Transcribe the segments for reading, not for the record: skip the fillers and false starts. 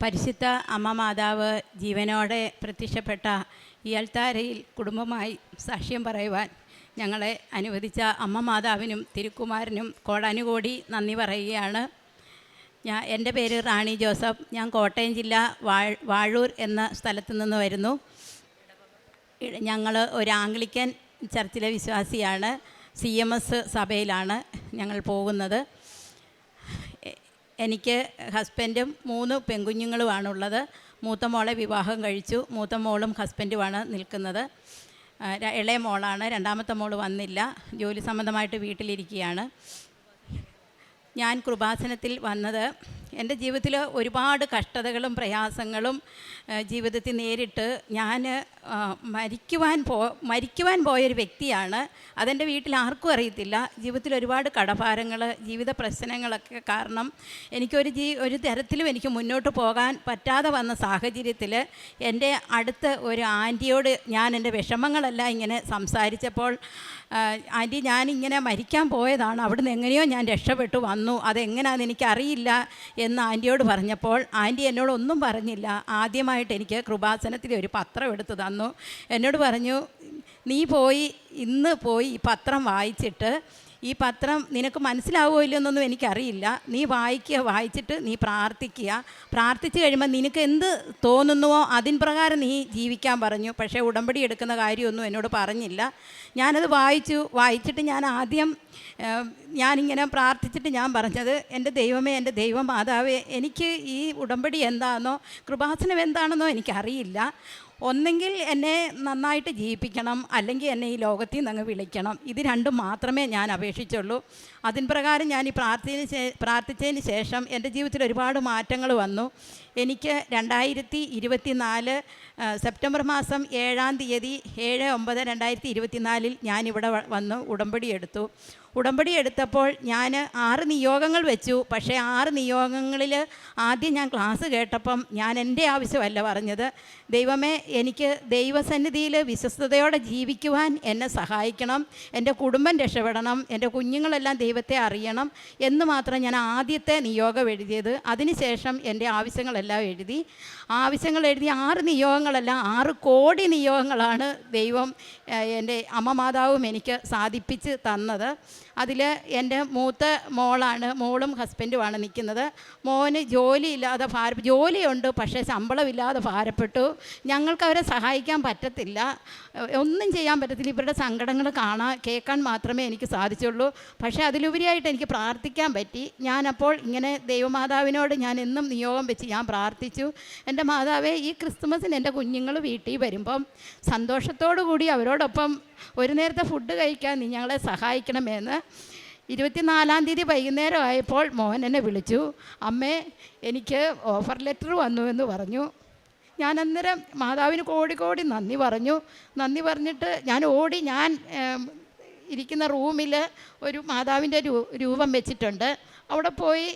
പരിശുദ്ധ അമ്മ മാതാവ് ജീവനോടെ പ്രത്യക്ഷപ്പെട്ട ഈ അൾത്താരയിൽ കുടുംബമായി സാക്ഷ്യം പറയുവാൻ ഞങ്ങളെ അനുവദിച്ച അമ്മ മാതാവിനും തിരുക്കുമാരനും കോടാനുകോടി നന്ദി പറയുകയാണ്. എൻ്റെ പേര് റാണി ജോസഫ്. ഞാൻ കോട്ടയം ജില്ല വാഴൂർ എന്ന സ്ഥലത്തു നിന്ന് വരുന്നു. ഞങ്ങൾ ഒരു ആംഗ്ലിക്കൻ ചർച്ചിലെ വിശ്വാസിയാണ്. CMS സഭയിലാണ് ഞങ്ങൾ പോകുന്നത്. എനിക്ക് ഹസ്ബൻഡും 3 പെൺകുഞ്ഞുങ്ങളുമാണുള്ളത്. മൂത്ത മോളെ വിവാഹം കഴിച്ചു. മൂത്ത മോളും ഹസ്ബൻഡുമാണ് നിൽക്കുന്നത്. ഇളയ മോളാണ്. രണ്ടാമത്തെ മോൾ വന്നില്ല, ജോലി സംബന്ധമായിട്ട് വീട്ടിലിരിക്കുകയാണ്. ഞാൻ കൃപാസനത്തിൽ വന്നത് എൻ്റെ ജീവിതത്തിൽ ഒരുപാട് കഷ്ടതകളും പ്രയാസങ്ങളും ജീവിതത്തിൽ നേരിട്ട് ഞാൻ മരിക്കുവാൻ പോയൊരു വ്യക്തിയാണ്. അതെൻ്റെ വീട്ടിൽ ആർക്കും അറിയത്തില്ല. ജീവിതത്തിൽ ഒരുപാട് കടഭാരങ്ങൾ, ജീവിത പ്രശ്നങ്ങളൊക്കെ കാരണം ഒരു തരത്തിലും എനിക്ക് മുന്നോട്ട് പോകാൻ പറ്റാതെ വന്ന സാഹചര്യത്തിൽ എൻ്റെ അടുത്ത ഒരു ആൻറ്റിയോട് ഞാൻ എൻ്റെ വിഷമങ്ങളെല്ലാം ഇങ്ങനെ സംസാരിച്ചപ്പോൾ, ആൻറ്റി ഞാനിങ്ങനെ മരിക്കാൻ പോയതാണ്, അവിടുന്ന് എങ്ങനെയോ ഞാൻ രക്ഷപ്പെട്ടു വന്നു, അതെങ്ങനെയാണെന്ന് എനിക്കറിയില്ല എന്ന് ആൻറ്റിയോട് പറഞ്ഞപ്പോൾ ആൻറ്റി എന്നോടൊന്നും പറഞ്ഞില്ല. ആദ്യമായിട്ട് എനിക്ക് കൃപാസനത്തിൽ ഒരു പത്രം എടുത്ത് തന്നു. എന്നോട് പറഞ്ഞു, നീ ഇന്ന് പോയി ഈ പത്രം വായിച്ചിട്ട്, ഈ പത്രം നിനക്ക് മനസ്സിലാവുമോ ഇല്ലെന്നൊന്നും എനിക്കറിയില്ല, നീ വായിച്ചിട്ട് നീ പ്രാർത്ഥിച്ച് കഴിയുമ്പോൾ നിനക്ക് എന്ത് തോന്നുന്നുവോ അതിൻ പ്രകാരം നീ ജീവിക്കാൻ പറഞ്ഞു. പക്ഷേ ഉടമ്പടി എടുക്കുന്ന കാര്യമൊന്നും എന്നോട് പറഞ്ഞില്ല. ഞാനത് വായിച്ചിട്ട് ഞാനിങ്ങനെ പ്രാർത്ഥിച്ചിട്ട് ഞാൻ പറഞ്ഞത്, എൻ്റെ ദൈവമേ, എൻ്റെ ദൈവമാതാവേ, എനിക്ക് ഈ ഉടമ്പടി എന്താണെന്നോ കൃപാസനം എന്താണെന്നോ എനിക്കറിയില്ല. ഒന്നെങ്കിൽ എന്നെ നന്നായിട്ട് ജീവിപ്പിക്കണം, അല്ലെങ്കിൽ എന്നെ ഈ ലോകത്തിൽ നിന്ന് അങ്ങ് വിളിക്കണം. ഇത് രണ്ടും മാത്രമേ ഞാൻ അപേക്ഷിച്ചുള്ളൂ. അതിൻ പ്രകാരം ഞാൻ ഈ പ്രാർത്ഥിച്ചതിന് ശേഷം എൻ്റെ ജീവിതത്തിൽ ഒരുപാട് മാറ്റങ്ങൾ വന്നു. എനിക്ക് 2024 സെപ്റ്റംബർ മാസം 7-ാം തീയതി 7/9/2024 ഞാനിവിടെ വന്നു ഉടമ്പടി എടുത്തു. ഉടമ്പടി എടുത്തപ്പോൾ ഞാൻ 6 നിയോഗങ്ങൾ വെച്ചു. പക്ഷേ 6 നിയോഗങ്ങളിൽ ആദ്യം ഞാൻ ക്ലാസ് കേട്ടപ്പം ഞാൻ എൻ്റെ ആവശ്യമല്ല പറഞ്ഞത്, ദൈവമേ, എനിക്ക് ദൈവസന്നിധിയിൽ വിശ്വസ്തയോടെ ജീവിക്കുവാൻ എന്നെ സഹായിക്കണം, എൻ്റെ കുടുംബം രക്ഷപ്പെടണം, എൻ്റെ കുഞ്ഞുങ്ങളെല്ലാം ദൈവത്തെ അറിയണം എന്ന് മാത്രം ഞാൻ ആദ്യത്തെ നിയോഗം എഴുതിയത്. അതിനുശേഷം എൻ്റെ ആവശ്യങ്ങളെല്ലാം എഴുതി 6 നിയോഗങ്ങളല്ല, 6 കോടി നിയോഗങ്ങളാണ് ദൈവം എൻ്റെ അമ്മ മാതാവും എനിക്ക് സാധിപ്പിച്ച് തന്നത്. അതിൽ എൻ്റെ മൂത്ത മോളും ഹസ്ബൻഡുമാണ് നിൽക്കുന്നത്. മോന് ജോലിയുണ്ട്, പക്ഷേ ശമ്പളമില്ലാതെ ഭാരപ്പെട്ടു. ഞങ്ങൾക്ക് അവരെ സഹായിക്കാൻ പറ്റത്തില്ല, ഒന്നും ചെയ്യാൻ പറ്റത്തില്ല. ഇവരുടെ സങ്കടങ്ങൾ കേൾക്കാൻ മാത്രമേ എനിക്ക് സാധിച്ചുള്ളൂ. പക്ഷേ അതിലുപരിയായിട്ട് എനിക്ക് പ്രാർത്ഥിക്കാൻ പറ്റി. ഞാനപ്പോൾ ഇങ്ങനെ ദൈവമാതാവിനോട് ഞാൻ എന്നും നിയോഗം വെച്ച് ഞാൻ പ്രാർത്ഥിച്ചു, എൻ്റെ മാതാവേ, ഈ ക്രിസ്തുമസിന് എൻ്റെ കുഞ്ഞുങ്ങൾ വീട്ടിൽ വരുമ്പം സന്തോഷത്തോടു കൂടി അവരോടൊപ്പം ഒരു നേരത്തെ ഫുഡ് കഴിക്കാൻ നീ ഞങ്ങളെ സഹായിക്കണമെന്ന്. 24-ാം തീയതി വൈകുന്നേരം ആയപ്പോൾ മോൻ എന്നെ വിളിച്ചു, അമ്മേ, എനിക്ക് ഓഫർ ലെറ്റർ വന്നു എന്ന് പറഞ്ഞു. ഞാൻ അന്നേരം മാതാവിന് കോടി നന്ദി പറഞ്ഞു. നന്ദി പറഞ്ഞിട്ട് ഞാൻ ഇരിക്കുന്ന റൂമിൽ ഒരു മാതാവിൻ്റെ രൂപം വെച്ചിട്ടുണ്ട്. അവിടെ പോയി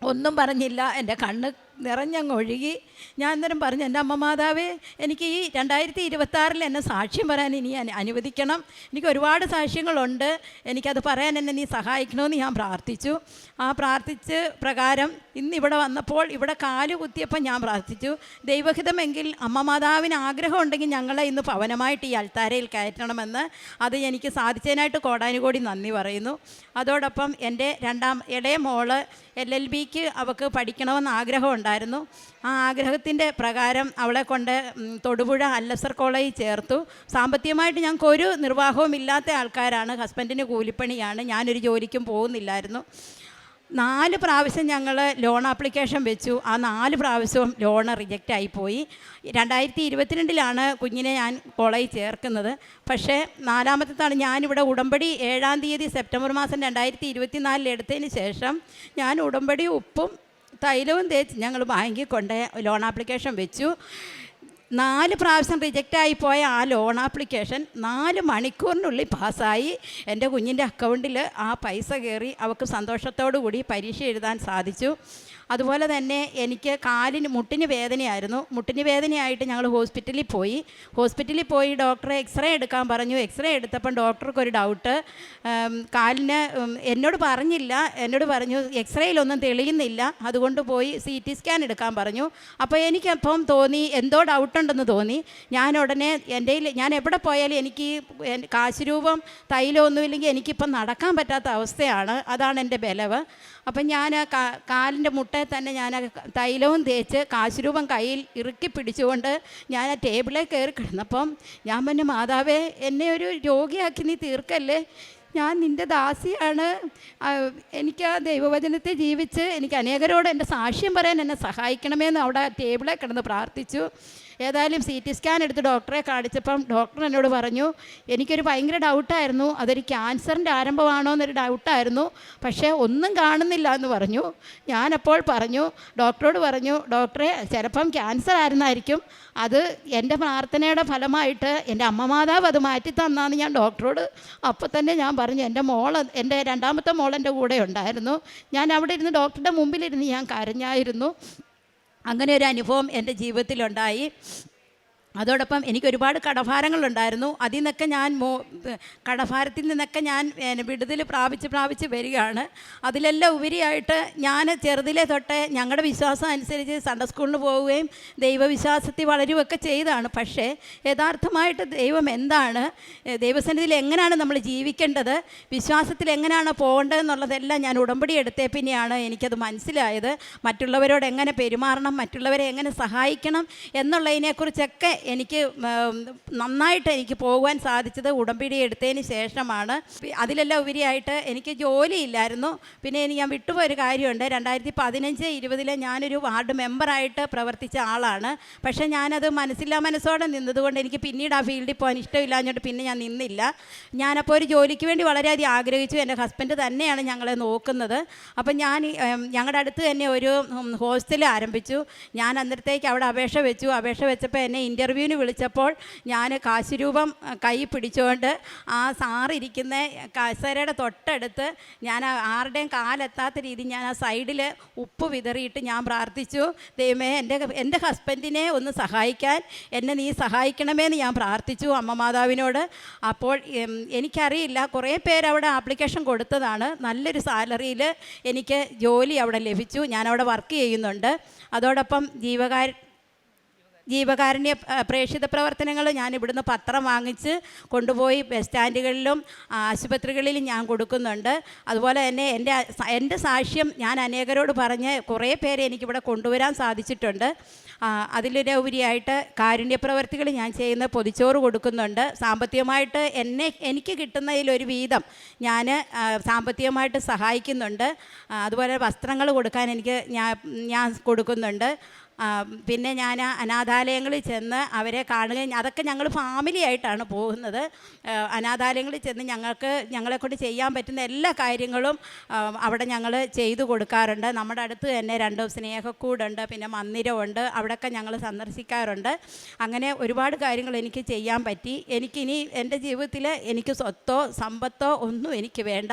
ഒന്നും പറഞ്ഞില്ല, എൻ്റെ കണ്ണ് നിറഞ്ഞങ്ങ് ഒഴുകി. ഞാൻ അന്നേരം പറഞ്ഞു, എൻ്റെ അമ്മ മാതാവേ, എനിക്ക് ഈ 2026 എന്നെ സാക്ഷ്യം പറയാൻ ഇനി അനുവദിക്കണം. എനിക്ക് ഒരുപാട് സാക്ഷ്യങ്ങളുണ്ട്, എനിക്കത് പറയാൻ എന്നെ നീ സഹായിക്കണമെന്ന് ഞാൻ പ്രാർത്ഥിച്ചു. ആ പ്രാർത്ഥിച്ച് പ്രകാരം ഇന്നിവിടെ വന്നപ്പോൾ ഇവിടെ കാല് കുത്തിയപ്പോൾ ഞാൻ പ്രാർത്ഥിച്ചു, ദൈവഹിതമെങ്കിൽ അമ്മ മാതാവിന് ആഗ്രഹമുണ്ടെങ്കിൽ ഞങ്ങളെ ഇന്ന് ഭവനമായിട്ട് ഈ അൾത്താരയിൽ കയറ്റണമെന്ന്. അത് എനിക്ക് സാധിച്ചതിനായിട്ട് കോടാനുകോടി നന്ദി പറയുന്നു. അതോടൊപ്പം എൻ്റെ ഇളയ മോള് LLBക്ക് അവൾക്ക് പഠിക്കണമെന്ന് ആഗ്രഹമുണ്ടായിരുന്നു. ആ ആഗ്രഹത്തിൻ്റെ പ്രകാരം അവളെ കൊണ്ട് തൊടുപുഴ അല്ലസർ കോളേജിൽ ചേർത്തു. സാമ്പത്തികമായിട്ട് ഞങ്ങൾക്ക് ഒരു നിർവാഹവും ഇല്ലാത്ത ആൾക്കാരാണ്. ഹസ്ബൻഡിന് കൂലിപ്പണിയാണ്, ഞാനൊരു ജോലിക്കും പോകുന്നില്ലായിരുന്നു. 4 പ്രാവശ്യം ഞങ്ങൾ ലോൺ ആപ്ലിക്കേഷൻ വെച്ചു. ആ 4 പ്രാവശ്യവും ലോണ് റിജക്റ്റ് ആയിപ്പോയി. 2022 കുഞ്ഞിനെ ഞാൻ കോളേജിൽ ചേർക്കുന്നത്. പക്ഷേ 4ാമത്തെ ഞാനിവിടെ ഉടമ്പടി 7-ാം തീയതി സെപ്റ്റംബർ മാസം 2024 എടുത്തതിന് ശേഷം ഞാൻ ഉടമ്പടി ഉപ്പും തൈലവും തേച്ച് ഞങ്ങൾ ബാങ്കിൽ കൊണ്ട് ലോൺ ആപ്ലിക്കേഷൻ വെച്ചു. 4 പ്രാവശ്യം റിജക്റ്റായി പോയ ആ ലോൺ ആപ്ലിക്കേഷൻ 4 മണിക്കൂറിനുള്ളിൽ പാസ്സായി. എൻ്റെ കുഞ്ഞിൻ്റെ അക്കൗണ്ടിൽ ആ പൈസ കയറി അവൾക്ക് സന്തോഷത്തോടു കൂടി പരീക്ഷ എഴുതാൻ സാധിച്ചു. അതുപോലെ തന്നെ എനിക്ക് മുട്ടിന് വേദനയായിരുന്നു. മുട്ടിന് വേദനയായിട്ട് ഞങ്ങൾ ഹോസ്പിറ്റലിൽ പോയി ഡോക്ടറെ എക്സ്റേ എടുക്കാൻ പറഞ്ഞു. എക്സ്റേ എടുത്തപ്പം ഡോക്ടർക്കൊരു ഡൗട്ട്, കാലിന് എന്നോട് പറഞ്ഞു എക്സ്റേയിലൊന്നും തെളിയുന്നില്ല, അതുകൊണ്ട് പോയി CT സ്കാൻ എടുക്കാൻ പറഞ്ഞു. അപ്പോൾ എനിക്കപ്പം തോന്നി എന്തോ ഡൗട്ടുണ്ടെന്ന് തോന്നി. ഞാൻ ഉടനെ ഞാൻ എവിടെ പോയാലും എനിക്ക് കാശ് രൂപം തൈലമൊന്നുമില്ലെങ്കിൽ എനിക്കിപ്പം നടക്കാൻ പറ്റാത്ത അവസ്ഥയാണ്. അതാണ് എൻ്റെ ബലവ്. അപ്പം ഞാൻ കാലിൻ്റെ മുട്ടയിൽ തന്നെ ഞാൻ തൈലവും തേച്ച് കാശ് രൂപം കയ്യിൽ ഇറുക്കി പിടിച്ചുകൊണ്ട് ഞാൻ ആ ടേബിളിൽ കയറി കിടന്നപ്പം ഞാൻ പറഞ്ഞു, മാതാവേ, എന്നെ ഒരു രോഗിയാക്കി നീ തീർക്കല്ലേ, ഞാൻ നിൻ്റെ ദാസിയാണ്. എനിക്ക് ആ ദൈവവചനത്തെ ജീവിച്ച് എനിക്ക് അനേകരോട് എൻ്റെ സാക്ഷ്യം പറയാൻ എന്നെ സഹായിക്കണമെന്ന് അവിടെ ടേബിളിൽ കിടന്ന് പ്രാർത്ഥിച്ചു. ഏതായാലും CT സ്കാൻ എടുത്ത് ഡോക്ടറെ കാണിച്ചപ്പം ഡോക്ടർ എന്നോട് പറഞ്ഞു, എനിക്കൊരു ഭയങ്കര ഡൗട്ടായിരുന്നു, അതൊരു ക്യാൻസറിൻ്റെ ആരംഭമാണോ എന്നൊരു ഡൗട്ടായിരുന്നു, പക്ഷേ ഒന്നും കാണുന്നില്ല എന്ന് പറഞ്ഞു. ഞാനപ്പോൾ ഡോക്ടറോട് പറഞ്ഞു, ഡോക്ടറെ, ചിലപ്പം ക്യാൻസർ ആയിരുന്നായിരിക്കും, അത് എൻ്റെ പ്രാർത്ഥനയുടെ ഫലമായിട്ട് എൻ്റെ അമ്മ മാതാവ് അത് മാറ്റി തന്നാന്ന് ഞാൻ ഡോക്ടറോട് അപ്പോൾ തന്നെ ഞാൻ പറഞ്ഞു. എൻ്റെ രണ്ടാമത്തെ മോൾ എൻ്റെ കൂടെ ഉണ്ടായിരുന്നു. ഞാൻ അവിടെ ഇരുന്ന് ഡോക്ടറുടെ മുമ്പിലിരുന്ന് ഞാൻ കരഞ്ഞായിരുന്നു. അങ്ങനെ ഒരു അനുഭവം എൻ്റെ ജീവിതത്തിലുണ്ടായി. അതോടൊപ്പം എനിക്ക് ഒരുപാട് കടഭാരങ്ങളുണ്ടായിരുന്നു. അതിൽ നിന്നൊക്കെ കടഭാരത്തിൽ നിന്നൊക്കെ ഞാൻ വിടുതൽ പ്രാപിച്ച് വരികയാണ്. അതിലെല്ലാം ഉപരിയായിട്ട് ഞാൻ ചെറുതിലെ തൊട്ട് ഞങ്ങളുടെ വിശ്വാസം അനുസരിച്ച് സൺഡേ സ്കൂളിന് പോവുകയും ദൈവവിശ്വാസത്തിൽ വളരുകയൊക്കെ ചെയ്തതാണ്. പക്ഷേ യഥാർത്ഥമായിട്ട് ദൈവം എന്താണ്, ദൈവസന്നിധിയിൽ എങ്ങനെയാണ് നമ്മൾ ജീവിക്കേണ്ടത്, വിശ്വാസത്തിൽ എങ്ങനെയാണ് പോകേണ്ടതെന്നുള്ളതെല്ലാം ഞാൻ ഉടമ്പടി എടുത്തേ പിന്നെയാണ് എനിക്കത് മനസ്സിലായത്. മറ്റുള്ളവരോട് എങ്ങനെ പെരുമാറണം, മറ്റുള്ളവരെ എങ്ങനെ സഹായിക്കണം എന്നുള്ളതിനെക്കുറിച്ചൊക്കെ എനിക്ക് നന്നായിട്ട് എനിക്ക് പോകുവാൻ സാധിച്ചത് ഉടമ്പടി എടുത്തതിന് ശേഷമാണ്. അതിലെല്ലാം ഉപരിയായിട്ട് എനിക്ക് ജോലിയില്ലായിരുന്നു. പിന്നെ ഞാൻ വിട്ടുപോയൊരു കാര്യമുണ്ട്. 2015-20 ഞാനൊരു വാർഡ് മെമ്പറായിട്ട് പ്രവർത്തിച്ച ആളാണ്. പക്ഷേ ഞാനത് മനസ്സോടെ നിന്നതുകൊണ്ട് എനിക്ക് പിന്നീട് ആ ഫീൽഡിൽ പോകാൻ ഇഷ്ടമില്ലാഞ്ഞിട്ട് പിന്നെ ഞാൻ നിന്നില്ല. ഞാനപ്പോൾ ഒരു ജോലിക്ക് വേണ്ടി വളരെയധികം ആഗ്രഹിച്ചു. എൻ്റെ ഹസ്ബൻഡ് തന്നെയാണ് ഞങ്ങളെ നോക്കുന്നത്. അപ്പം ഞങ്ങളുടെ അടുത്ത് തന്നെ ഒരു ഹോസ്റ്റൽ ആരംഭിച്ചു. ഞാൻ അന്നേരത്തേക്ക് അവിടെ അപേക്ഷ വെച്ചപ്പോൾ എന്നെ ഇൻ്റർവ്യൂവിന് വിളിച്ചപ്പോൾ ഞാൻ കാശ് രൂപം കൈ പിടിച്ചുകൊണ്ട് ആ സാറിരിക്കുന്ന കസേരയുടെ തൊട്ടടുത്ത് ഞാൻ ആരുടെയും കാലെത്താത്ത രീതി ഞാൻ ആ സൈഡിൽ ഉപ്പ് വിതറിയിട്ട് ഞാൻ പ്രാർത്ഥിച്ചു, ദൈവമേ, എൻ്റെ ഹസ്ബൻഡിനെ ഒന്ന് സഹായിക്കാൻ എന്നെ നീ സഹായിക്കണമെന്ന് ഞാൻ പ്രാർത്ഥിച്ചു അമ്മ മാതാവിനോട്. അപ്പോൾ എനിക്കറിയില്ല, കുറേ പേര് അവിടെ ആപ്ലിക്കേഷൻ കൊടുത്തതാണ്. നല്ലൊരു സാലറിയിൽ എനിക്ക് ജോലി അവിടെ ലഭിച്ചു. ഞാനവിടെ വർക്ക് ചെയ്യുന്നുണ്ട്. അതോടൊപ്പം ജീവകാരുണ്യ പ്രേക്ഷിത പ്രവർത്തനങ്ങൾ ഞാൻ ഇവിടുന്ന് പത്രം വാങ്ങിച്ച് കൊണ്ടുപോയി ബസ് സ്റ്റാൻഡുകളിലും ആശുപത്രികളിലും ഞാൻ കൊടുക്കുന്നുണ്ട്. അതുപോലെ തന്നെ എൻ്റെ സാക്ഷ്യം ഞാൻ അനേകരോട് പറഞ്ഞ് കുറേ പേരെ എനിക്കിവിടെ കൊണ്ടുവരാൻ സാധിച്ചിട്ടുണ്ട്. അതിലുപരിയായിട്ട് കാരുണ്യ പ്രവർത്തികൾ ഞാൻ ചെയ്യുന്ന പൊതിച്ചോറ് കൊടുക്കുന്നുണ്ട്. സാമ്പത്തികമായിട്ട് എനിക്ക് കിട്ടുന്നതിലൊരു വീതം ഞാൻ സാമ്പത്തികമായിട്ട് സഹായിക്കുന്നുണ്ട്. അതുപോലെ വസ്ത്രങ്ങൾ കൊടുക്കാൻ ഞാൻ കൊടുക്കുന്നുണ്ട്. പിന്നെ ഞാൻ അനാഥാലയങ്ങളിൽ ചെന്ന് അവരെ കാണുകയും, അതൊക്കെ ഞങ്ങൾ ഫാമിലി ആയിട്ടാണ് പോകുന്നത്. അനാഥാലയങ്ങളിൽ ചെന്ന് ഞങ്ങളെക്കൊണ്ട് ചെയ്യാൻ പറ്റുന്ന എല്ലാ കാര്യങ്ങളും അവിടെ ഞങ്ങൾ ചെയ്തു കൊടുക്കാറുണ്ട്. നമ്മുടെ അടുത്ത് തന്നെ 2 സ്നേഹക്കൂടുണ്ട്, പിന്നെ മന്ദിരമുണ്ട്, അവിടെയൊക്കെ ഞങ്ങൾ സന്ദർശിക്കാറുണ്ട്. അങ്ങനെ ഒരുപാട് കാര്യങ്ങൾ എനിക്ക് ചെയ്യാൻ പറ്റി. എനിക്കിനി എൻ്റെ ജീവിതത്തിൽ എനിക്ക് സ്വത്തോ സമ്പത്തോ ഒന്നും എനിക്ക് വേണ്ട.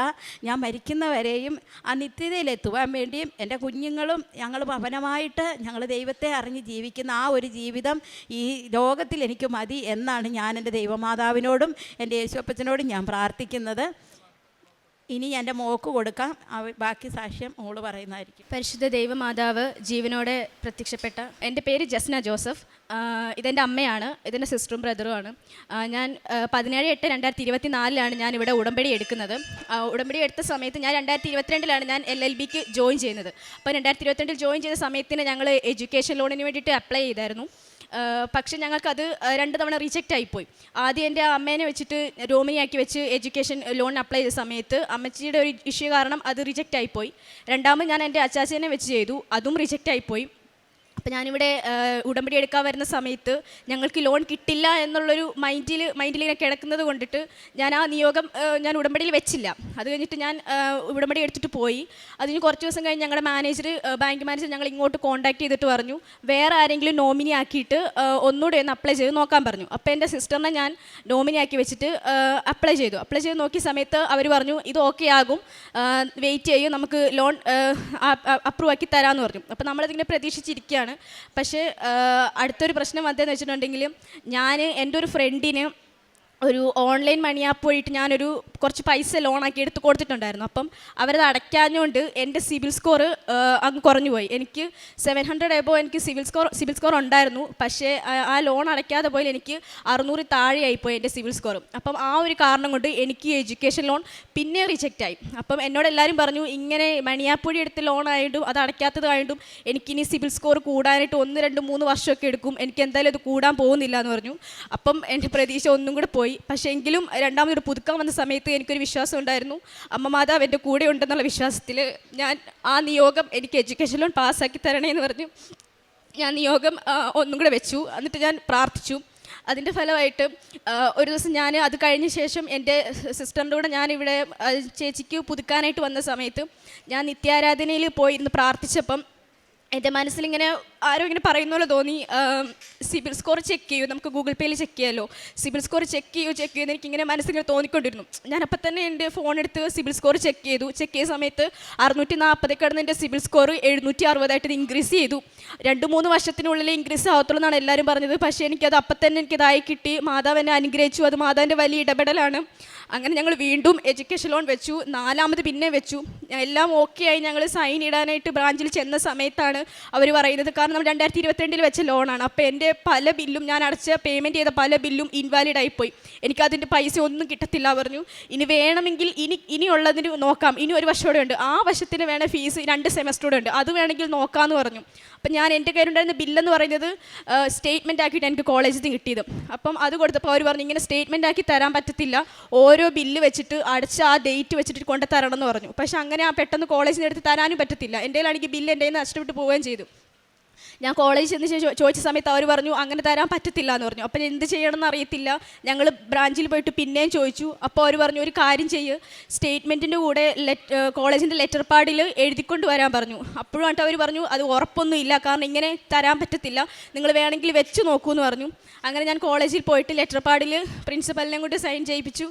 ഞാൻ മരിക്കുന്നവരെയും ആ നിത്യതയിലെത്തുവാൻ വേണ്ടിയും എൻ്റെ കുഞ്ഞുങ്ങളും ഞങ്ങൾ ഭവനമായിട്ട് ഞങ്ങൾ ദൈവത്തെ അറിഞ്ഞ് ജീവിക്കുന്ന ആ ഒരു ജീവിതം ഈ ലോകത്തിൽ എനിക്ക് മതി എന്നാണ് ഞാൻ എൻ്റെ ദൈവമാതാവിനോടും എൻ്റെ യേശുപ്പച്ചനോടും ഞാൻ പ്രാർത്ഥിക്കുന്നത്. ഇനി എൻ്റെ മോക്ക് കൊടുക്കാം, ബാക്കി സാക്ഷ്യം മോള് പറയുന്നതായിരിക്കും. പരിശുദ്ധ ദൈവമാതാവ് ജീവനോടെ പ്രത്യക്ഷപ്പെട്ട, എൻ്റെ പേര് ജസ്ന ജോസഫ്. ഇതെൻ്റെ അമ്മയാണ്, ഇതെൻ്റെ സിസ്റ്ററും ബ്രദറുമാണ്. ഞാൻ 17/8/2024 ഞാൻ ഇവിടെ ഉടമ്പടി എടുക്കുന്നത്. ഉടമ്പടി എടുത്ത സമയത്ത് ഞാൻ 2022 ഞാൻ LLBക്ക് ജോയിൻ ചെയ്യുന്നത്. അപ്പോൾ 2022 ജോയിൻ ചെയ്ത സമയത്തിന് ഞങ്ങൾ എഡ്യൂക്കേഷൻ ലോണിന് വേണ്ടിയിട്ട് അപ്ലൈ ചെയ്തായിരുന്നു. പക്ഷെ ഞങ്ങൾക്കത് 2 തവണ റിജക്റ്റ് ആയിപ്പോയി. ആദ്യം എൻ്റെ അമ്മേനെ വെച്ചിട്ട് രോമിനിയാക്കി വെച്ച് എഡ്യൂക്കേഷൻ ലോൺ അപ്ലൈ ചെയ്ത സമയത്ത് അമ്മച്ചിയുടെ ഒരു ഇഷ്യൂ കാരണം അത് റിജക്റ്റ് ആയിപ്പോയി. രണ്ടാമത് ഞാൻ എൻ്റെ അച്ചാച്ചനെ വെച്ച് ചെയ്തു, അതും റിജക്റ്റ് ആയിപ്പോയി. അപ്പോൾ ഞാനിവിടെ ഉടമ്പടി എടുക്കാൻ വരുന്ന സമയത്ത് ഞങ്ങൾക്ക് ലോൺ കിട്ടില്ല എന്നുള്ളൊരു മൈൻഡിൽ ഇങ്ങനെ കിടക്കുന്നത് കൊണ്ടിട്ട് ഞാൻ ആ നിയോഗം ഞാൻ ഉടമ്പടിയിൽ വെച്ചില്ല. അത് കഴിഞ്ഞിട്ട് ഞാൻ ഉടമ്പടി എടുത്തിട്ട് പോയി. അതിന് കുറച്ച് ദിവസം കഴിഞ്ഞ് ഞങ്ങളുടെ ബാങ്ക് മാനേജർ ഞങ്ങൾ ഇങ്ങോട്ട് കോൺടാക്ട് ചെയ്തിട്ട് പറഞ്ഞു വേറെ ആരെങ്കിലും നോമിനി ആക്കിയിട്ട് ഒന്നുകൂടെ ഒന്ന് അപ്ലൈ ചെയ്ത് നോക്കാൻ പറഞ്ഞു. അപ്പോൾ എൻ്റെ സിസ്റ്ററിനെ ഞാൻ നോമിനി ആക്കി വെച്ചിട്ട് അപ്ലൈ ചെയ്ത് നോക്കിയ സമയത്ത് അവർ പറഞ്ഞു ഇത് ഓക്കെ ആകും, വെയിറ്റ് ചെയ്യും, നമുക്ക് ലോൺ അപ്രൂവ് ആക്കി തരാമെന്ന് പറഞ്ഞു. അപ്പോൾ നമ്മളതിങ്ങനെ പ്രതീക്ഷിച്ചിരിക്കുകയാണ്. പക്ഷേ അടുത്തൊരു പ്രശ്നം വന്നതെന്ന് വെച്ചിട്ടുണ്ടെങ്കിൽ ഞാൻ എൻ്റെ ഒരു ഫ്രണ്ടിന് ഒരു ഓൺലൈൻ മണി ആപ്പ് വഴിയിട്ട് ഞാനൊരു കുറച്ച് പൈസ ലോണാക്കി എടുത്ത് കൊടുത്തിട്ടുണ്ടായിരുന്നു. അപ്പം അവരത് അടയ്ക്കാഞ്ഞുകൊണ്ട് എൻ്റെ സിബിൽ സ്കോർ അങ്ങ് കുറഞ്ഞു പോയി. എനിക്ക് 700 എബോ എനിക്ക് സിബിൽ സ്കോർ ഉണ്ടായിരുന്നു. പക്ഷേ ആ ലോൺ അടയ്ക്കാതെ പോയി എനിക്ക് 600 താഴെയായിപ്പോയി എൻ്റെ സിബിൽ സ്കോർ. അപ്പം ആ ഒരു കാരണം കൊണ്ട് എനിക്ക് എഡ്യൂക്കേഷൻ ലോൺ പിന്നെ റിജക്റ്റായി. അപ്പം എന്നോട് എല്ലാവരും പറഞ്ഞു ഇങ്ങനെ മണി ആപ്പ് വഴി എടുത്ത് ലോൺ ആയിട്ടും അത് അടയ്ക്കാത്തതായിട്ടും എനിക്കിനി സിബിൽ സ്കോർ കൂടാനായിട്ട് 1, 2, 3 വർഷമൊക്കെ എടുക്കും, എനിക്ക് എന്തായാലും അത് കൂടാൻ പോകുന്നില്ല എന്ന് പറഞ്ഞു. അപ്പം എൻ്റെ പ്രതീക്ഷ ഒന്നും കൂടെ പോയി. പക്ഷേ എങ്കിലും രണ്ടാമതൊരു പുതുക്കം വന്ന സമയത്ത് എനിക്കൊരു വിശ്വാസം ഉണ്ടായിരുന്നു, അമ്മ മാതാവ് എൻ്റെ കൂടെ ഉണ്ടെന്നുള്ള വിശ്വാസത്തിൽ ഞാൻ ആ നിയോഗം എനിക്ക് എഡ്യൂക്കേഷൻ ലോൺ പാസ്സാക്കി തരണേ എന്ന് പറഞ്ഞു ഞാൻ നിയോഗം ഒന്നും കൂടെ വെച്ചു. എന്നിട്ട് ഞാൻ പ്രാർത്ഥിച്ചു. അതിൻ്റെ ഫലമായിട്ട് ഒരു ദിവസം ഞാൻ അത് കഴിഞ്ഞ ശേഷം എൻ്റെ സിസ്റ്ററിൻ്റെ കൂടെ ഞാനിവിടെ ചേച്ചിക്ക് പുതുക്കാനായിട്ട് വന്ന സമയത്ത് ഞാൻ നിത്യാരാധനയിൽ പോയി ഇരുന്ന് പ്രാർത്ഥിച്ചപ്പം എൻ്റെ മനസ്സിലിങ്ങനെ ആരോ ഇങ്ങനെ പറയുന്ന പോലെ തോന്നി, സിബിൽ സ്കോർ ചെക്ക് ചെയ്യൂ, നമുക്ക് ഗൂഗിൾ പേയിൽ ചെക്ക് ചെയ്യാമല്ലോ, സിബിൽ സ്കോർ ചെക്ക് ചെയ്യുമെന്ന് എനിക്കിങ്ങനെ മനസ്സിങ്ങനെ തോന്നിക്കൊണ്ടിരുന്നു. ഞാനപ്പം തന്നെ എൻ്റെ ഫോൺ എടുത്ത് സിബിൽ സ്കോർ ചെക്ക് ചെയ്ത സമയത്ത് 640 കിടന്ന് എൻ്റെ സിബിൽ സ്കോർ 760 ഇൻക്രീസ് ചെയ്തു. 2-3 വർഷത്തിനുള്ളിൽ ഇൻക്രീസ് ആവത്തുള്ളൂ എന്നാണ് എല്ലാവരും പറഞ്ഞത്. പക്ഷേ എനിക്കത് അപ്പം തന്നെ എനിക്കതായി കിട്ടി. മാതാവ് എന്നെ അനുഗ്രഹിച്ചു. അത് മാതാവിൻ്റെ വലിയ ഇടപെടലാണ്. അങ്ങനെ ഞങ്ങൾ വീണ്ടും എഡ്യൂക്കേഷൻ ലോൺ വെച്ചു. 4ാമത് പിന്നെ വെച്ചു. എല്ലാം ഓക്കെ ആയി. ഞങ്ങൾ സൈൻ ഇടാനായിട്ട് ബ്രാഞ്ചിൽ ചെന്ന സമയത്താണ് അവർ പറയുന്നത്, കാരണം നമ്മൾ 2022 വെച്ച ലോണാണ്, അപ്പോൾ എൻ്റെ പല ബില്ലും ഞാൻ അടച്ച പേയ്മെൻറ്റ് ചെയ്ത പല ബില്ലും ഇൻവാലിഡ് ആയിപ്പോയി, എനിക്കതിൻ്റെ പൈസ ഒന്നും കിട്ടത്തില്ല പറഞ്ഞു. ഇനി വേണമെങ്കിൽ ഇനിയുള്ളതിന് നോക്കാം, ഇനി 1 വർഷം കൂടെ ഉണ്ട്, ആ വർഷത്തിന് വേണേൽ ഫീസ് 2 സെമസ്റ്റർ കൂടെ ഉണ്ട്, അത് വേണമെങ്കിൽ നോക്കാമെന്ന് പറഞ്ഞു. അപ്പം ഞാൻ എൻ്റെ കയ്യിലുണ്ടായിരുന്ന ബില്ലെന്ന് പറയുന്നത് സ്റ്റേറ്റ്മെൻറ്റ് ആക്കിയിട്ട് എനിക്ക് കോളേജിൽ നിന്ന് കിട്ടിയത്. അപ്പം അത് കൊടുത്തപ്പോൾ അവർ പറഞ്ഞു ഇങ്ങനെ സ്റ്റേറ്റ്മെൻറ്റ് ആക്കി തരാൻ പറ്റത്തില്ല, ഓരോ ബില്ല് വെച്ചിട്ട് അടച്ച ആ ഡേറ്റ് വെച്ചിട്ട് കൊണ്ട് തരണം എന്ന് പറഞ്ഞു. പക്ഷേ അങ്ങനെ ആ പെട്ടെന്ന് കോളേജിൽ നിന്ന് എടുത്ത് തരാനും പറ്റത്തില്ല. എൻ്റെ കയ്യിലാണെങ്കിൽ ബില്ല് എൻ്റെ കയ്യിൽ നിന്ന് നഷ്ടപ്പെട്ട് പോവുകയും ചെയ്തു. ഞാൻ കോളേജിൽ ചെന്ന് ചോദിച്ച സമയത്ത് അവർ പറഞ്ഞു അങ്ങനെ തരാൻ പറ്റത്തില്ല എന്ന് പറഞ്ഞു. അപ്പം എന്ത് ചെയ്യണമെന്ന് അറിയത്തില്ല. ഞങ്ങൾ ബ്രാഞ്ചിൽ പോയിട്ട് പിന്നെയും ചോദിച്ചു. അപ്പോൾ അവർ പറഞ്ഞു ഒരു കാര്യം ചെയ്യ്, സ്റ്റേറ്റ്മെൻറ്റിൻ്റെ കൂടെ കോളേജിൻ്റെ ലെറ്റർ പാഡിൽ എഴുതിക്കൊണ്ട് വരാൻ പറഞ്ഞു. അപ്പോഴാണ് അവർ പറഞ്ഞു അത് ഉറപ്പൊന്നും ഇല്ല, കാരണം ഇങ്ങനെ തരാൻ പറ്റത്തില്ല, നിങ്ങൾ വേണമെങ്കിൽ വെച്ച് നോക്കൂ എന്ന് പറഞ്ഞു. അങ്ങനെ ഞാൻ കോളേജിൽ പോയിട്ട് ലെറ്റർ പാഡിൽ പ്രിൻസിപ്പലിനെ കൊണ്ട് സൈൻ ചെയ്യിപ്പിച്ചു,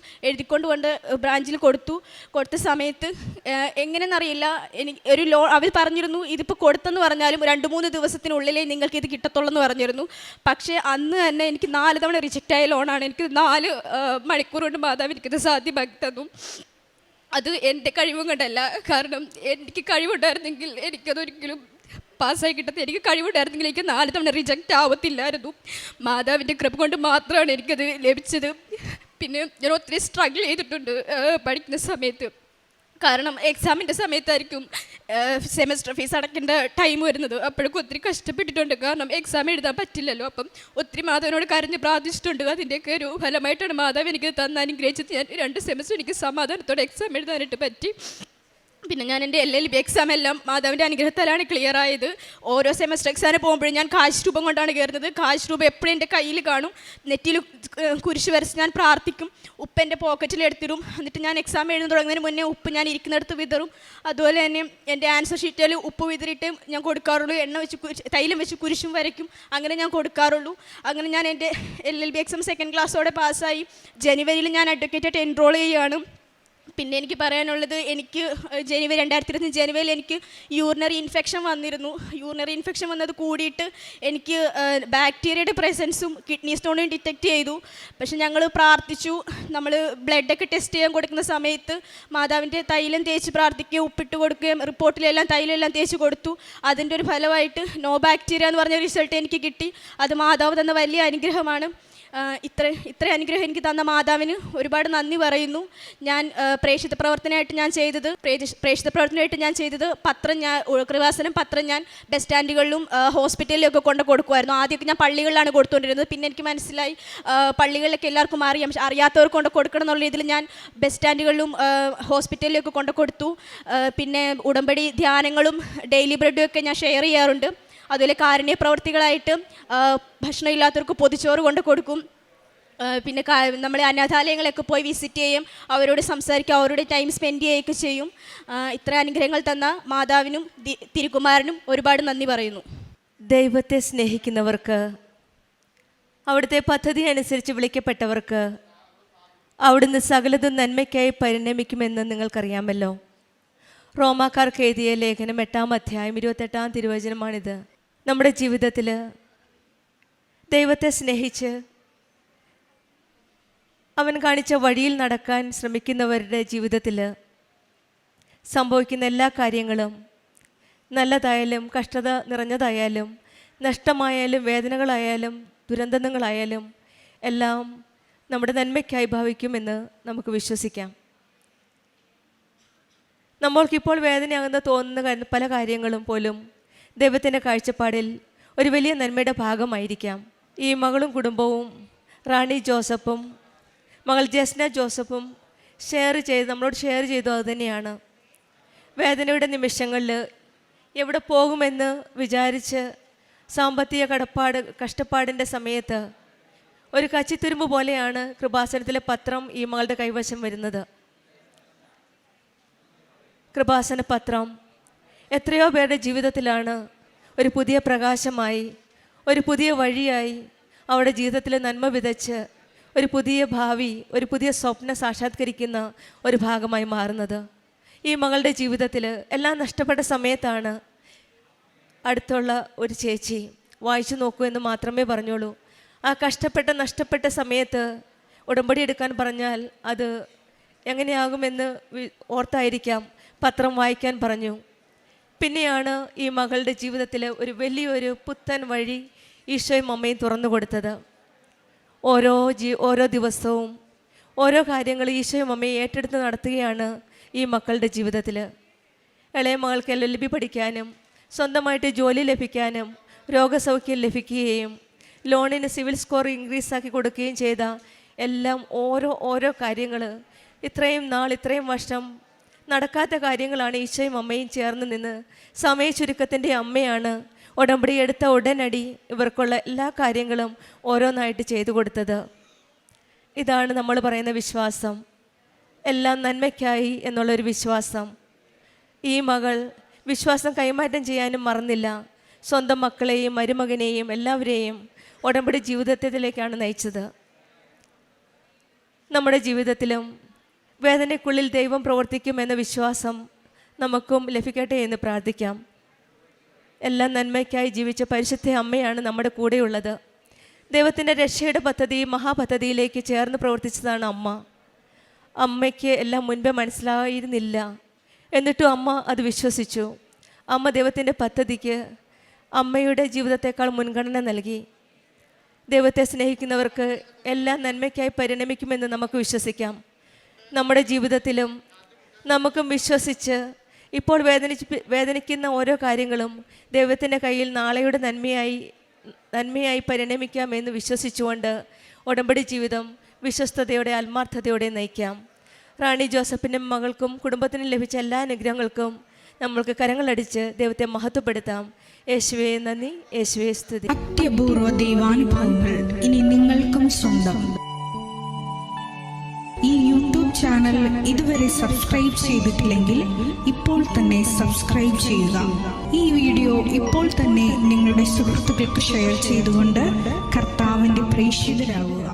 കൊണ്ട് ബ്രാഞ്ചിൽ കൊടുത്ത സമയത്ത് എങ്ങനെയെന്നറിയില്ല എനിക്ക് ഒരു ലോൺ അവർ പറഞ്ഞിരുന്നു ഇതിപ്പോൾ കൊടുത്തെന്ന് പറഞ്ഞാലും 2-3 ദിവസത്തിനുള്ളിലേ നിങ്ങൾക്ക് ഇത് കിട്ടത്തുള്ളൂ എന്ന് പറഞ്ഞിരുന്നു. പക്ഷേ അന്ന് തന്നെ എനിക്ക് 4 തവണ റിജക്റ്റായ ലോണാണ്. എനിക്ക് 4 മണിക്കൂർ കൊണ്ട് മാതാവ് എനിക്കത് സാധ്യമാക്കി തന്നു. അത് എൻ്റെ കഴിവും കൊണ്ടല്ല, കാരണം എനിക്ക് കഴിവുണ്ടായിരുന്നെങ്കിൽ എനിക്കതൊരിക്കലും പാസ്സായി കിട്ടത്തില്ല. എനിക്ക് കഴിവുണ്ടായിരുന്നെങ്കിൽ എനിക്ക് 4 തവണ റിജക്റ്റ് ആവത്തില്ലായിരുന്നു. മാതാവിൻ്റെ കൃപ കൊണ്ട് മാത്രമാണ് എനിക്കത് ലഭിച്ചത്. പിന്നെ ഞാൻ ഒത്തിരി സ്ട്രഗിൾ ചെയ്തിട്ടുണ്ട് പഠിക്കുന്ന സമയത്ത്. കാരണം എക്സാമിൻ്റെ സമയത്തായിരിക്കും സെമസ്റ്റർ ഫീസ് അടയ്ക്കേണ്ട ടൈം വരുന്നത്. അപ്പോഴേക്കും ഒത്തിരി കഷ്ടപ്പെട്ടിട്ടുണ്ട്, കാരണം എക്സാം എഴുതാൻ പറ്റില്ലല്ലോ. അപ്പം ഒത്തിരി മാതാവിനോട് കരഞ്ഞ് പ്രാർത്ഥിച്ചിട്ടുണ്ട്. അതിൻ്റെയൊക്കെ ഒരു ഫലമായിട്ടാണ് മാതാവ് എനിക്ക് തന്ന അനുഗ്രഹിച്ചത്. ഞാൻ 2 സെമസ്റ്റർ എനിക്ക് സമാധാനത്തോടെ എക്സാം എഴുതാനായിട്ട് പറ്റി. പിന്നെ ഞാൻ എൻ്റെ LLB എക്സാം എല്ലാം മാതാവിൻ്റെ അനുഗ്രഹത്താലാണ് ക്ലിയർ ആയത്. ഓരോ സെമസ്റ്റർ എക്സാമിന് പോകുമ്പോഴും ഞാൻ കാശ് രൂപം കൊണ്ടാണ് കയറുന്നത്. കാശ് രൂപം എപ്പോഴും എൻ്റെ കയ്യിൽ കാണും. നെറ്റിൽ കുരിശ് വരച്ച് ഞാൻ പ്രാർത്ഥിക്കും. ഉപ്പ് എൻ്റെ പോക്കറ്റിൽ എടുത്തിടും. എന്നിട്ട് ഞാൻ എക്സാം എഴുതാൻ തുടങ്ങുന്നതിന് മുന്നേ ഉപ്പ് ഞാൻ ഇരിക്കുന്നിടത്ത് വിതറും. അതുപോലെ തന്നെ എൻ്റെ ആൻസർ ഷീറ്റിൽ ഉപ്പ് വിതറിയിട്ട് ഞാൻ കൊടുക്കാറുള്ളൂ. എണ്ണ വെച്ച് തൈലം വെച്ച് കുരിശും വരയ്ക്കും. അങ്ങനെ ഞാൻ കൊടുക്കാറുള്ളൂ. അങ്ങനെ ഞാൻ എൻ്റെ LLB എക്സാം 2nd ക്ലാസ്സോടെ പാസ്സായി. ജനുവരിയിൽ ഞാൻ അഡ്വക്കേറ്റായിട്ട് എൻറോൾ ചെയ്യുകയാണ്. പിന്നെ എനിക്ക് പറയാനുള്ളത്, എനിക്ക് 2025 ജനുവരിയിൽ എനിക്ക് യൂറിനറി ഇൻഫെക്ഷൻ വന്നിരുന്നു. യൂറിനറി ഇൻഫെക്ഷൻ വന്നത് കൂടിയിട്ട് എനിക്ക് ബാക്ടീരിയയുടെ പ്രസൻസും കിഡ്നി സ്റ്റോണും ഡിറ്റക്റ്റ് ചെയ്തു. പക്ഷെ ഞങ്ങൾ പ്രാർത്ഥിച്ചു. നമ്മൾ ബ്ലഡൊക്കെ ടെസ്റ്റ് ചെയ്യാൻ കൊടുക്കുന്ന സമയത്ത് മാതാവിൻ്റെ തൈലം തേച്ച് പ്രാർത്ഥിക്കുകയും ഉപ്പിട്ട് കൊടുക്കുകയും റിപ്പോർട്ടിലെല്ലാം തൈലമെല്ലാം തേച്ച് കൊടുത്തു. അതിൻ്റെ ഒരു ഫലമായിട്ട് നോ ബാക്ടീരിയ എന്ന് പറഞ്ഞ റിസൾട്ട് എനിക്ക് കിട്ടി. അത് മാതാവ് തന്ന വലിയ അനുഗ്രഹമാണ്. ഇത്ര അനുഗ്രഹം എനിക്ക് തന്ന മാതാവിന് ഒരുപാട് നന്ദി പറയുന്നു. ഞാൻ പ്രേക്ഷിത പ്രവർത്തനമായിട്ട് ഞാൻ ചെയ്തത് പത്രം, കൃപാസനം പത്രം ഞാൻ ബസ് സ്റ്റാൻഡുകളിലും ഹോസ്പിറ്റലിലൊക്കെ കൊണ്ട് കൊടുക്കുമായിരുന്നു. ആദ്യമൊക്കെ ഞാൻ പള്ളികളിലാണ് കൊടുത്തുകൊണ്ടിരുന്നത്. പിന്നെ എനിക്ക് മനസ്സിലായി പള്ളികളിലൊക്കെ എല്ലാവർക്കും അറിയാം, അറിയാത്തവർക്ക് കൊണ്ട് കൊടുക്കണം എന്നുള്ള രീതിയിൽ ഞാൻ ബസ് സ്റ്റാൻഡുകളിലും ഹോസ്പിറ്റലിലൊക്കെ കൊണ്ട് കൊടുത്തു. പിന്നെ ഉടമ്പടി ധ്യാനങ്ങളും ഡെയിലി ബ്രെഡും ഒക്കെ ഞാൻ ഷെയർ ചെയ്യാറുണ്ട്. അതുപോലെ കാരുണ്യ പ്രവർത്തികളായിട്ട് ഭക്ഷണം ഇല്ലാത്തവർക്ക് പൊതിച്ചോറ് കൊണ്ട് കൊടുക്കും. പിന്നെ നമ്മൾ അനാഥാലയങ്ങളൊക്കെ പോയി വിസിറ്റ് ചെയ്യും, അവരോട് സംസാരിക്കും, അവരോട് ടൈം സ്പെൻഡ് ചെയ്യുകയൊക്കെ ചെയ്യും. ഇത്ര അനുഗ്രഹങ്ങൾ തന്ന മാതാവിനും തിരുക്കുമാരനും ഒരുപാട് നന്ദി പറയുന്നു. ദൈവത്തെ സ്നേഹിക്കുന്നവർക്ക്, അവിടുത്തെ പദ്ധതി അനുസരിച്ച് വിളിക്കപ്പെട്ടവർക്ക് അവിടുന്ന് സകലതും നന്മയ്ക്കായി പരിണമിക്കുമെന്ന് നിങ്ങൾക്കറിയാമല്ലോ. റോമാക്കാർക്ക് എഴുതിയ ലേഖനം 8-ാം അധ്യായം 28-ാം തിരുവചനമാണിത്. നമ്മുടെ ജീവിതത്തിൽ ദൈവത്തെ സ്നേഹിച്ച് അവൻ കാണിച്ച വഴിയിൽ നടക്കാൻ ശ്രമിക്കുന്നവരുടെ ജീവിതത്തിൽ സംഭവിക്കുന്ന എല്ലാ കാര്യങ്ങളും നല്ലതായാലും കഷ്ടത നിറഞ്ഞതായാലും നഷ്ടമായാലും വേദനകളായാലും ദുരന്തങ്ങളായാലും എല്ലാം നമ്മുടെ നന്മയ്ക്കായി ഭവിക്കുമെന്ന് നമുക്ക് വിശ്വസിക്കാം. നമ്മൾക്കിപ്പോൾ വേദനയാകുന്ന തോന്നുന്ന പല കാര്യങ്ങളും പോലും ദൈവത്തിൻ്റെ കാഴ്ചപ്പാടിൽ ഒരു വലിയ നന്മയുടെ ഭാഗമായിരിക്കാം. ഈ മകളും കുടുംബവും റാണി ജോസഫും മകൾ ജസ്ന ജോസഫും നമ്മളോട് ഷെയർ ചെയ്തു. അതുതന്നെയാണ് വേദനയുടെ നിമിഷങ്ങളിൽ എവിടെ പോകുമെന്ന് വിചാരിച്ച് സാമ്പത്തിക കഷ്ടപ്പാടിൻ്റെ സമയത്ത് ഒരു കച്ചിത്തുരുമ്പ് പോലെയാണ് കൃപാസനത്തിലെ പത്രം ഈ മകളുടെ കൈവശം വരുന്നത്. കൃപാസന പത്രം എത്രയോ പേരുടെ ജീവിതത്തിലാണ് ഒരു പുതിയ പ്രകാശമായി, ഒരു പുതിയ വഴിയായി, അവരുടെ ജീവിതത്തിൽ നന്മ വിതച്ച് ഒരു പുതിയ ഭാവി, ഒരു പുതിയ സ്വപ്നം സാക്ഷാത്കരിക്കുന്ന ഒരു ഭാഗമായി മാറുന്നത്. ഈ മകളുടെ ജീവിതത്തിൽ എല്ലാം നഷ്ടപ്പെട്ട സമയത്താണ് അടുത്തുള്ള ഒരു ചേച്ചി വായിച്ചു നോക്കൂ എന്ന് മാത്രമേ പറഞ്ഞോളൂ. ആ നഷ്ടപ്പെട്ട സമയത്ത് ഉടമ്പടി എടുക്കാൻ പറഞ്ഞാൽ അത് എങ്ങനെയാകുമെന്ന് ഓർത്തായിരിക്കാം പത്രം വായിക്കാൻ പറഞ്ഞു. പിന്നെയാണ് ഈ മകളുടെ ജീവിതത്തിൽ ഒരു വലിയൊരു പുത്തൻ വഴി ഈശോയും അമ്മയും തുറന്നു കൊടുത്തത്. ഓരോ ദിവസവും ഓരോ കാര്യങ്ങൾ ഈശോയും അമ്മയും ഏറ്റെടുത്ത് നടത്തുകയാണ് ഈ മക്കളുടെ ജീവിതത്തിൽ. ഇളയ മകൾക്ക് LLB പഠിക്കാനും സ്വന്തമായിട്ട് ജോലി ലഭിക്കാനും രോഗസൗഖ്യം ലഭിക്കുകയും ലോണിന് സിവിൽ സ്കോർ ഇൻക്രീസ് ആക്കി കൊടുക്കുകയും ചെയ്ത എല്ലാം ഓരോ കാര്യങ്ങൾ ഇത്രയും വർഷം നടക്കാത്ത കാര്യങ്ങളാണ് ഈശോയും അമ്മയും ചേർന്ന് നിന്ന് സമയ ചുരുക്കത്തിൻ്റെ അമ്മയാണ് ഉടമ്പടി എടുത്ത ഉടനടി ഇവർക്കുള്ള എല്ലാ കാര്യങ്ങളും ഓരോന്നായിട്ട് ചെയ്തു കൊടുത്തത്. ഇതാണ് നമ്മൾ പറയുന്ന വിശ്വാസം, എല്ലാം നന്മയ്ക്കായി എന്നുള്ളൊരു വിശ്വാസം. ഈ മകൾ വിശ്വാസം കൈമാറ്റം ചെയ്യാനും മറന്നില്ല. സ്വന്തം മക്കളെയും മരുമകനെയും എല്ലാവരെയും ഉടമ്പടി ജീവിതത്തിലേക്കാണ് നയിച്ചത്. നമ്മുടെ ജീവിതത്തിലും വേദനയ്ക്കുള്ളിൽ ദൈവം പ്രവർത്തിക്കുമെന്ന വിശ്വാസം നമുക്കും ലഭിക്കട്ടെ എന്ന് പ്രാർത്ഥിക്കാം. എല്ലാം നന്മയ്ക്കായി ജീവിച്ച പരിശുദ്ധ അമ്മയാണ് നമ്മുടെ കൂടെയുള്ളത്. ദൈവത്തിൻ്റെ രക്ഷയുടെ പദ്ധതി മഹാപദ്ധതിയിലേക്ക് ചേർന്ന് പ്രവർത്തിച്ചതാണ് അമ്മ. അമ്മയ്ക്ക് എല്ലാം മുൻപേ മനസ്സിലായിരുന്നില്ല, എന്നിട്ടും അമ്മ അത് വിശ്വസിച്ചു. അമ്മ ദൈവത്തിൻ്റെ പദ്ധതിക്ക് അമ്മയുടെ ജീവിതത്തേക്കാൾ മുൻഗണന നൽകി. ദൈവത്തെ സ്നേഹിക്കുന്നവർക്ക് എല്ലാം നന്മയ്ക്കായി പരിണമിക്കുമെന്ന് നമുക്ക് വിശ്വസിക്കാം. നമ്മുടെ ജീവിതത്തിലും നമുക്കും വിശ്വസിച്ച് ഇപ്പോൾ വേദനിക്കുന്ന ഓരോ കാര്യങ്ങളും ദൈവത്തിൻ്റെ കയ്യിൽ നാളെയുടെ നന്മയായി പരിണമിക്കാമെന്ന് വിശ്വസിച്ചുകൊണ്ട് ഉടമ്പടി ജീവിതം വിശ്വസ്തയോടെ ആത്മാർത്ഥതയോടെ നയിക്കാം. റാണി ജോസഫിൻ്റെ മകൾക്കും കുടുംബത്തിനും ലഭിച്ച എല്ലാ അനുഗ്രഹങ്ങൾക്കും നമ്മൾക്ക് കരങ്ങളടിച്ച് ദൈവത്തെ മഹത്വപ്പെടുത്താം. യേശുവേ നന്ദി, യേശുവേ സ്തുതി. അത്യപൂർവ ദൈവാനുഭവങ്ങൾ ഇനി നിങ്ങൾക്കും സ്വന്തം. ഈ യൂട്യൂബ് ചാനൽ ഇതുവരെ സബ്സ്ക്രൈബ് ചെയ്തിട്ടില്ലെങ്കിൽ ഇപ്പോൾ തന്നെ സബ്സ്ക്രൈബ് ചെയ്യുക. ഈ വീഡിയോ ഇപ്പോൾ തന്നെ നിങ്ങളുടെ സുഹൃത്തുക്കൾക്ക് ഷെയർ ചെയ്തുകൊണ്ട് കർത്താവിൻ്റെ പ്രേക്ഷിതരാകുക.